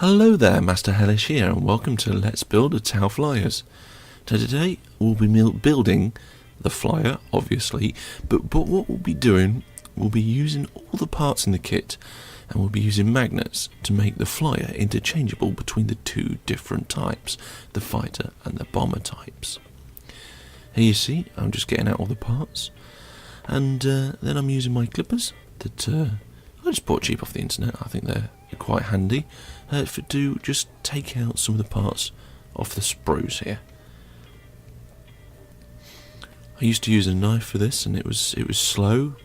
Hello there, Master Hellish here, and welcome to Let's Build a Tau Flyers. So today we'll be building the flyer, obviously, but what we'll be doing, we'll be using all the parts in the kit, and we'll be using magnets to make the flyer interchangeable between the two different types, the fighter and the bomber types. Here you see, I'm just getting out all the parts, and then I'm using my clippers that I just bought cheap off the internet. I think they're quite handy to just take out some of the parts off the sprues here. I used to use a knife for this, and it was slow,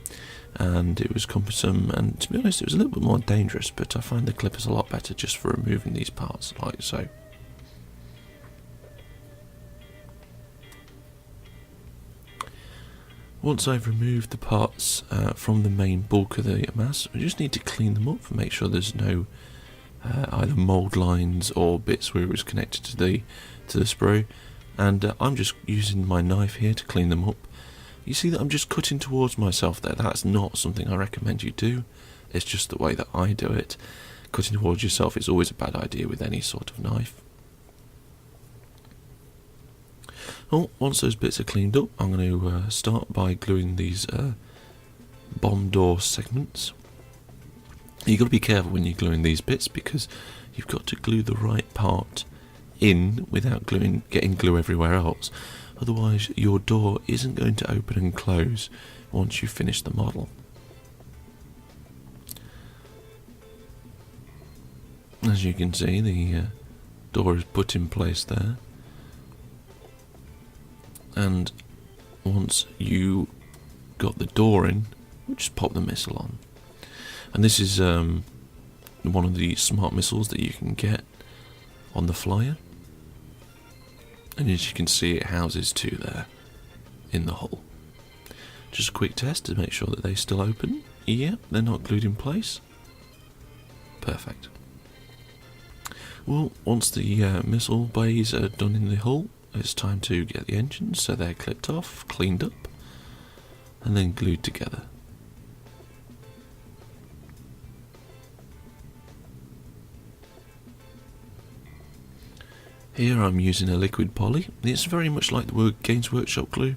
and it was cumbersome, and to be honest, it was a little bit more dangerous. But I find the clippers a lot better just for removing these parts, like so. Once I've removed the parts from the main bulk of the mass, I just need to clean them up and make sure there's no either mould lines or bits where it was connected to the sprue. And I'm just using my knife here to clean them up. You see that I'm just cutting towards myself there. That's not something I recommend you do. It's just the way that I do it. Cutting towards yourself is always a bad idea with any sort of knife. Well, once those bits are cleaned up, I'm going to start by gluing these bomb door segments. You've got to be careful when you're gluing these bits, because you've got to glue the right part in without getting glue everywhere else. Otherwise, your door isn't going to open and close once you finish the model. As you can see, the door is put in place there. And once you got the door in, we'll just pop the missile on. And this is one of the smart missiles that you can get on the flyer. And as you can see, it houses two there in the hull. Just a quick test to make sure that they still open. Yeah, they're not glued in place. Perfect. Well, once the missile bays are done in the hull, it's time to get the engines, so they're clipped off, cleaned up, and then glued together. Here I'm using a liquid poly. It's very much like the Games Workshop glue.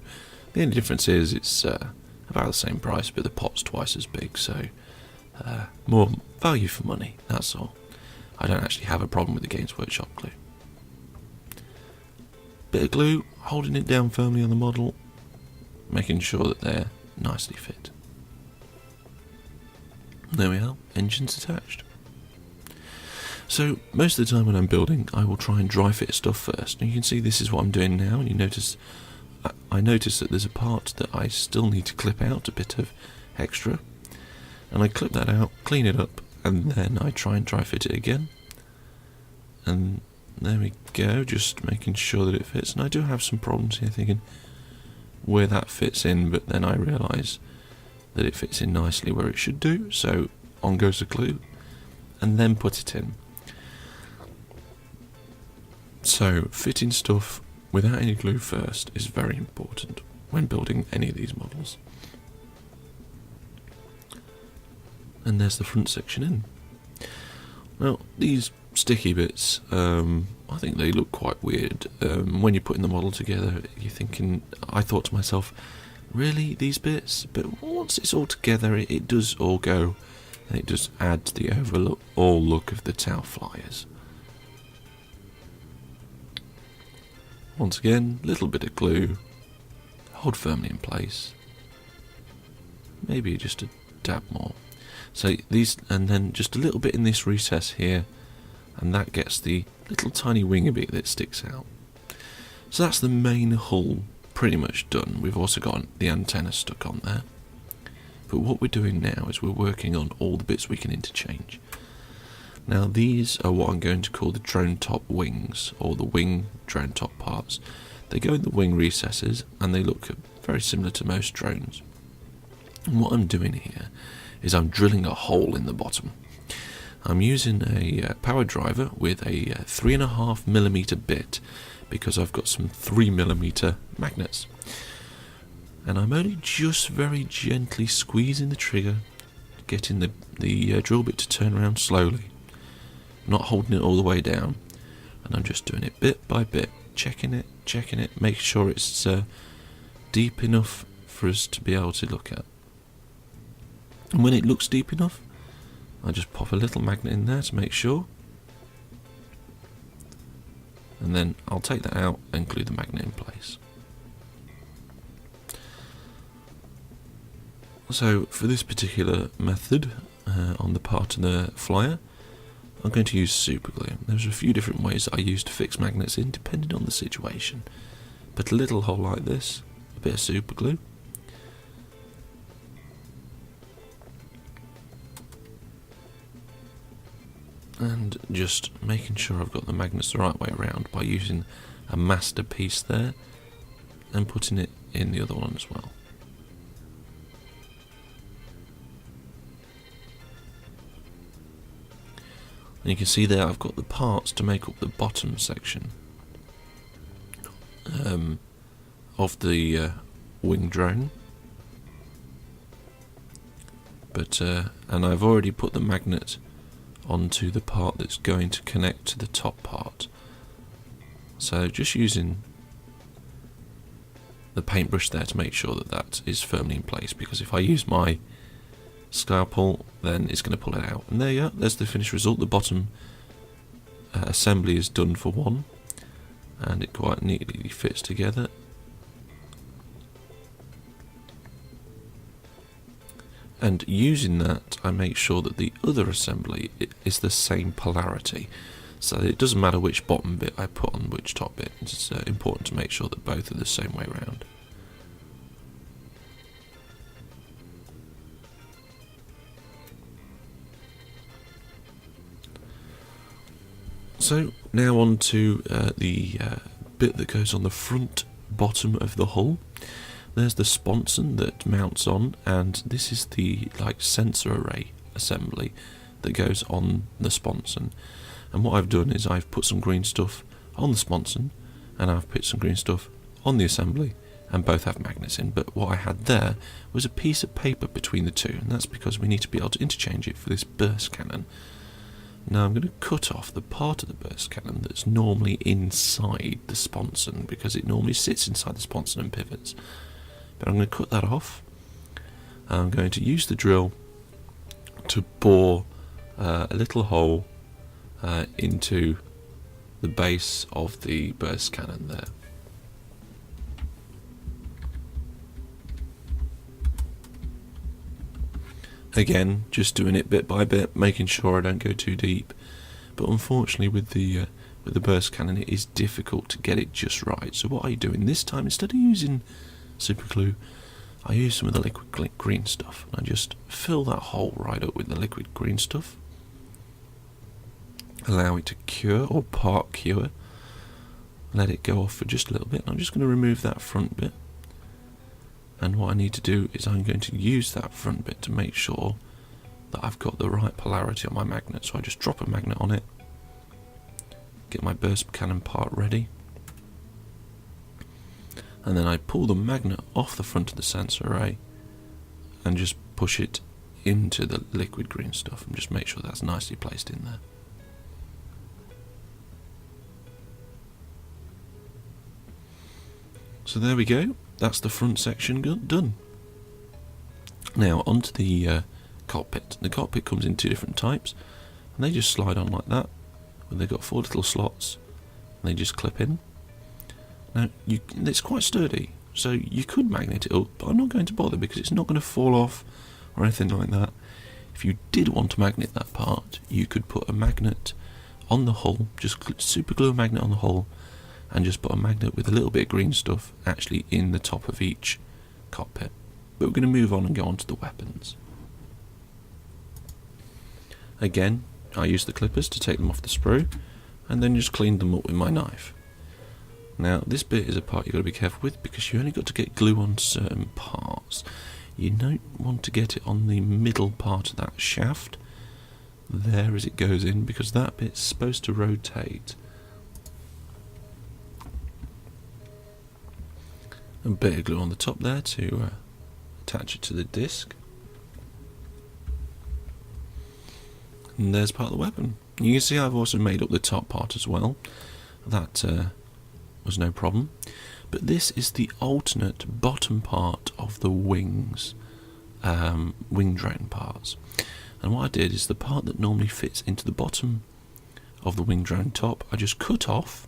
The only difference is it's about the same price, but the pot's twice as big, so more value for money, that's all. I don't actually have a problem with the Games Workshop glue. Bit of glue, holding it down firmly on the model, making sure that they're nicely fit. There we are, engines attached. So most of the time when I'm building, I will try and dry fit stuff first. And you can see this is what I'm doing now, and you notice I notice that there's a part that I still need to clip out, a bit of extra, and I clip that out, clean it up, and then I try and dry fit it again. And there we go, just making sure that it fits. And I do have some problems here thinking where that fits in, but then I realise that it fits in nicely where it should do, so on goes the glue, and then put it in. So fitting stuff without any glue first is very important when building any of these models. And there's the front section in. Now these sticky bits, I think they look quite weird. When you're putting the model together, you're thinking, I thought to myself, really, these bits? But once it's all together, it does all go, and it does add to the overall look of the Tau Flyers. Once again, little bit of glue, hold firmly in place, maybe just a dab more. So these, and then just a little bit in this recess here, and that gets the little tiny winger bit that sticks out. So that's the main hull pretty much done. We've also got the antenna stuck on there. But what we're doing now is we're working on all the bits we can interchange. Now these are what I'm going to call the drone top wings, or the wing drone top parts. They go in the wing recesses, and they look very similar to most drones. And what I'm doing here is I'm drilling a hole in the bottom. I'm using a power driver with a 3.5mm bit, because I've got some 3mm magnets. And I'm only just very gently squeezing the trigger, getting the drill bit to turn around slowly. not holding it all the way down, and I'm just doing it bit by bit, checking it, making sure it's deep enough for us to be able to look at. And when it looks deep enough, I just pop a little magnet in there to make sure, and then I'll take that out and glue the magnet in place. So for this particular method, on the part of the flyer, I'm going to use super glue. There's a few different ways that I use to fix magnets in, depending on the situation. But a little hole like this, a bit of super glue, and just making sure I've got the magnets the right way around by using a master piece there and putting it in the other one as well. And you can see there I've got the parts to make up the bottom section of the wing drone. But and I've already put the magnet onto the part that's going to connect to the top part. So just using the paintbrush there to make sure that that is firmly in place, because if I use my scalpel, then it's going to pull it out. And there you go, there's the finished result. The bottom assembly is done for one, and it quite neatly fits together. And using that, I make sure that the other assembly is the same polarity, so it doesn't matter which bottom bit I put on which top bit. It's important to make sure that both are the same way around. So now on to the bit that goes on the front bottom of the hull. There's the sponson that mounts on, and this is the sensor array assembly that goes on the sponson. And what I've done is I've put some green stuff on the sponson, and I've put some green stuff on the assembly, and both have magnets in. But what I had there was a piece of paper between the two, and that's because we need to be able to interchange it for this burst cannon. Now I'm going to cut off the part of the burst cannon that's normally inside the sponson, because it normally sits inside the sponson and pivots. But I'm going to cut that off. I'm going to use the drill to bore a little hole into the base of the burst cannon there. Again, just doing it bit by bit, making sure I don't go too deep. But unfortunately, with the burst cannon, it is difficult to get it just right. So what are you doing this time? Instead of using super glue, I use some of the liquid green stuff. I just fill that hole right up with the liquid green stuff. Allow it to cure, or part cure. Let it go off for just a little bit. I'm just going to remove that front bit. And what I need to do is I'm going to use that front bit to make sure that I've got the right polarity on my magnet. So I just drop a magnet on it, get my burst cannon part ready, and then I pull the magnet off the front of the sensor array and just push it into the liquid green stuff, and just make sure that's nicely placed in there. So there we go, that's the front section done. Now onto the cockpit. The cockpit comes in two different types, and they just slide on like that. They've got 4 little slots, and they just clip in. Now it's quite sturdy, so you could magnet it up, but I'm not going to bother because it's not going to fall off or anything like that. If you did want to magnet that part, you could put a magnet on the hull, just super glue a magnet on the hull, and just put a magnet with a little bit of green stuff actually in the top of each cockpit. But we're going to move on and go on to the weapons. Again, I use the clippers to take them off the sprue, and then just clean them up with my knife. Now this bit is a part you've got to be careful with, because you only got to get glue on certain parts. You don't want to get it on the middle part of that shaft there as it goes in, because that bit's supposed to rotate. A bit of glue on the top there to attach it to the disc. And there's part of the weapon. You can see I've also made up the top part as well. That was no problem. But this is the alternate bottom part of the wings, wing drone parts. And what I did is the part that normally fits into the bottom of the wing drone top, I just cut off,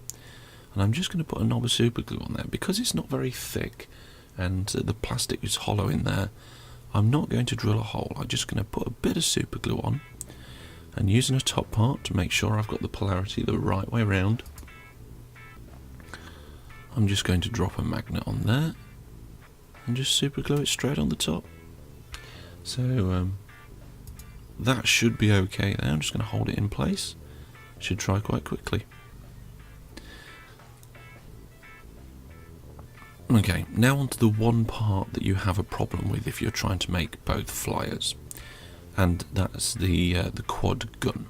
and I'm just going to put a knob of super glue on there. Because it's not very thick and the plastic is hollow in there, I'm not going to drill a hole. I'm just going to put a bit of super glue on, and using a top part to make sure I've got the polarity the right way around, I'm just going to drop a magnet on there and just super glue it straight on the top. So that should be okay there. I'm just going to hold it in place. Should dry quite quickly. Okay, now onto the one part that you have a problem with if you're trying to make both flyers, and that's the quad gun.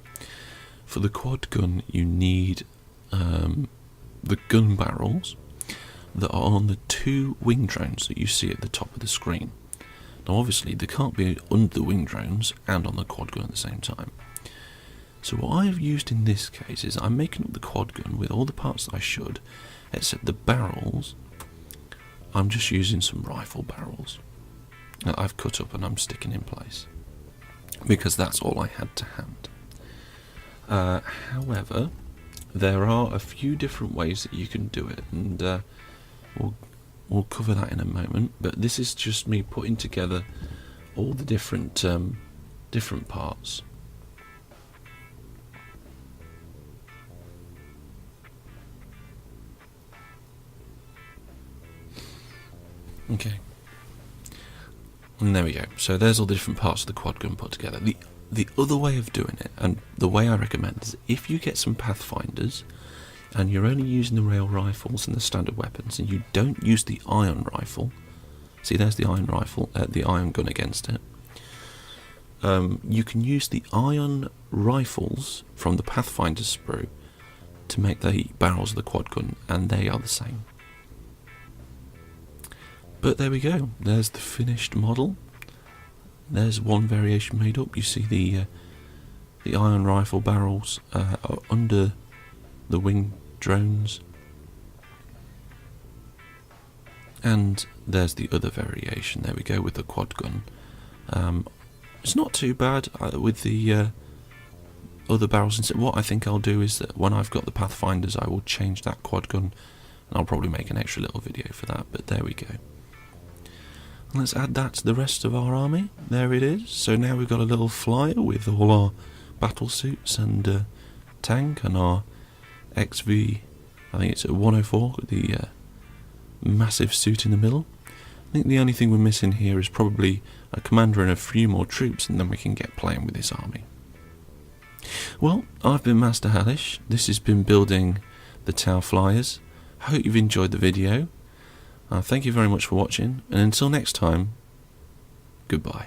For the quad gun, you need the gun barrels that are on the two wing drones that you see at the top of the screen. Now obviously they can't be under the wing drones and on the quad gun at the same time. So what I've used in this case is I'm making up the quad gun with all the parts that I should, except the barrels. I'm just using some rifle barrels that I've cut up and I'm sticking in place, because that's all I had to hand. However, there are a few different ways that you can do it, and we'll cover that in a moment. But this is just me putting together all the different parts. Okay, and there we go. So there's all the different parts of the quad gun put together. The other way of doing it, and the way I recommend, is if you get some pathfinders and you're only using the rail rifles and the standard weapons, and you don't use the ion rifle. See, there's the ion rifle, the ion gun against it. You can use the ion rifles from the Pathfinder sprue to make the barrels of the quad gun, and they are the same. But there we go. There's the finished model. There's one variation made up. You see the ion rifle barrels are under the wing drones, and there's the other variation. There we go with the quad gun. It's not too bad with the other barrels. And what I think I'll do is that when I've got the pathfinders, I will change that quad gun, and I'll probably make an extra little video for that. But there we go. Let's add that to the rest of our army. There it is. So now we've got a little flyer with all our battle suits and tank, and our XV, I think it's a 104 with the massive suit in the middle. I think the only thing we're missing here is probably a commander and a few more troops, and then we can get playing with this army. Well, I've been Master Hellish. This has been building the Tau Flyers. I hope you've enjoyed the video. Thank you very much for watching, and until next time, goodbye.